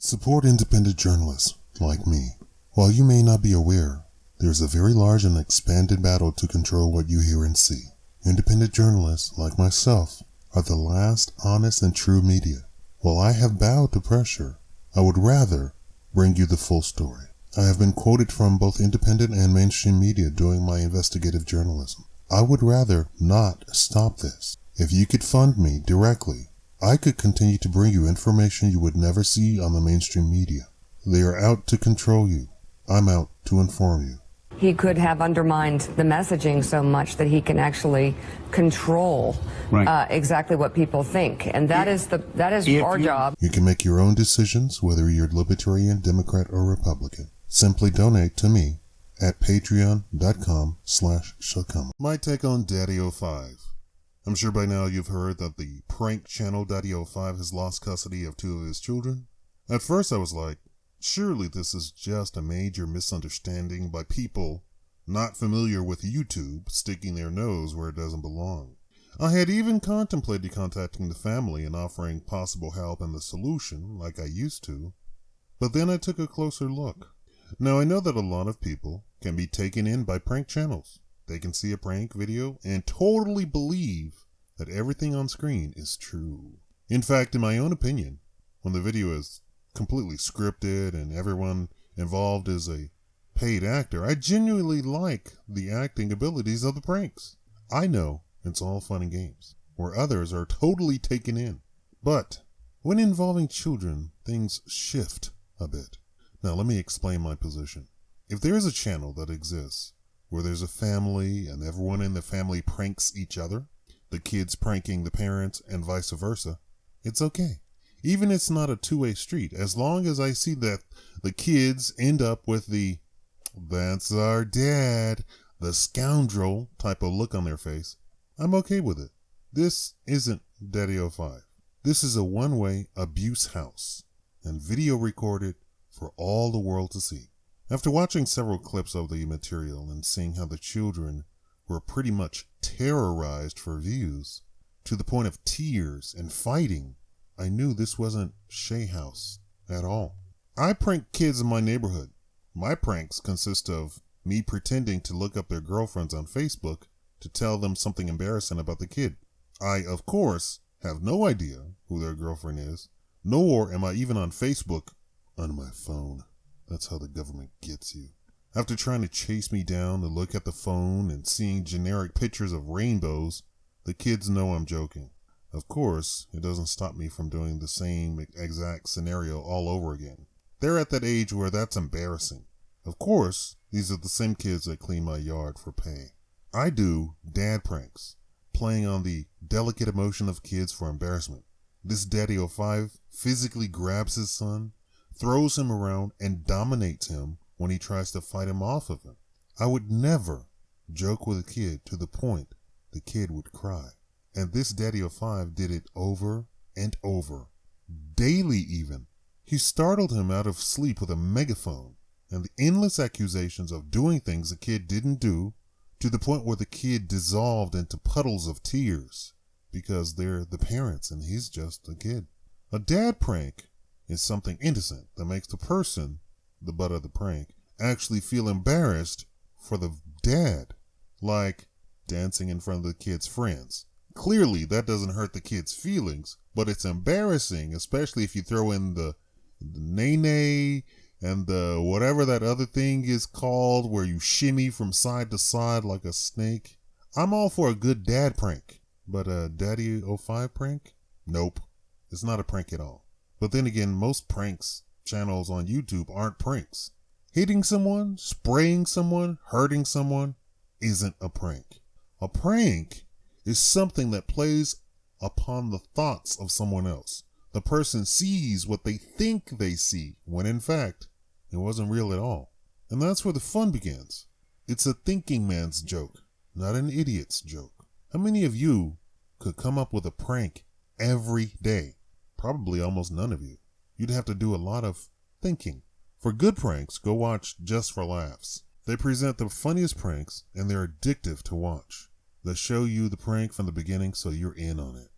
Support independent journalists like me. While you may not be aware, there's a very large and expanded battle to control what you hear and see. Independent journalists like myself are the last honest and true media. While I have bowed to pressure, I would rather bring you the full story. I have been quoted from both independent and mainstream media doing my investigative journalism. I would rather not stop this. If you could fund me directly, I could continue to bring you information you would never see on the mainstream media. They are out to control you. I'm out to inform you. He could have undermined the messaging so much that he can actually control exactly what people think, and that is our job. You can make your own decisions whether you're Libertarian, Democrat, or Republican. Simply donate to me at patreon.com/Shakaama. My take on Daddofive. I'm sure by now you've heard that the prank channel Daddofive has lost custody of 2 of his children. At first I was like, surely this is just a major misunderstanding by people not familiar with YouTube sticking their nose where it doesn't belong. I had even contemplated contacting the family and offering possible help and the solution like I used to, but then I took a closer look. Now I know that a lot of people can be taken in by prank channels. They can see a prank video and totally believe that everything on screen is true. In fact, in my own opinion, when the video is completely scripted and everyone involved is a paid actor, I genuinely like the acting abilities of the pranks. I know it's all fun and games, where others are totally taken in. But when involving children, things shift a bit. Now let me explain my position. If there is a channel that exists where there's a family and everyone in the family pranks each other, the kids pranking the parents and vice versa, it's okay. Even it's not a two-way street, as long as I see that the kids end up with the "that's our dad," the scoundrel type of look on their face, I'm okay with it. This isn't Daddofive. This is a one-way abuse house, and video recorded for all the world to see. After watching several clips of the material and seeing how the children were pretty much terrorized for views, to the point of tears and fighting, I knew this wasn't Shea House at all. I prank kids in my neighborhood. My pranks consist of me pretending to look up their girlfriends on Facebook to tell them something embarrassing about the kid. I, of course, have no idea who their girlfriend is, nor am I even on Facebook on my phone. That's how the government gets you. After trying to chase me down to look at the phone and seeing generic pictures of rainbows, the kids know I'm joking. Of course, it doesn't stop me from doing the same exact scenario all over again. They're at that age where that's embarrassing. Of course, these are the same kids that clean my yard for pay. I do dad pranks, playing on the delicate emotion of kids for embarrassment. This Daddofive physically grabs his son, throws him around, and dominates him when he tries to fight him off of him. I would never joke with a kid to the point the kid would cry. And this Daddofive did it over and over, daily even. He startled him out of sleep with a megaphone, and the endless accusations of doing things the kid didn't do, to the point where the kid dissolved into puddles of tears, because they're the parents and he's just a kid. A dad prank is something innocent that makes the person, the butt of the prank, actually feel embarrassed for the dad, like dancing in front of the kid's friends. Clearly, that doesn't hurt the kid's feelings, but it's embarrassing, especially if you throw in the nay-nay and the whatever that other thing is called where you shimmy from side to side like a snake. I'm all for a good dad prank, but a Daddofive prank? Nope, it's not a prank at all. But then again, most pranks channels on YouTube aren't pranks. Hitting someone, spraying someone, hurting someone isn't a prank. A prank is something that plays upon the thoughts of someone else. The person sees what they think they see, when in fact, it wasn't real at all. And that's where the fun begins. It's a thinking man's joke, not an idiot's joke. How many of you could come up with a prank every day? Probably almost none of you. You'd have to do a lot of thinking. For good pranks, go watch Just for Laughs. They present the funniest pranks, and they're addictive to watch. They show you the prank from the beginning, so you're in on it.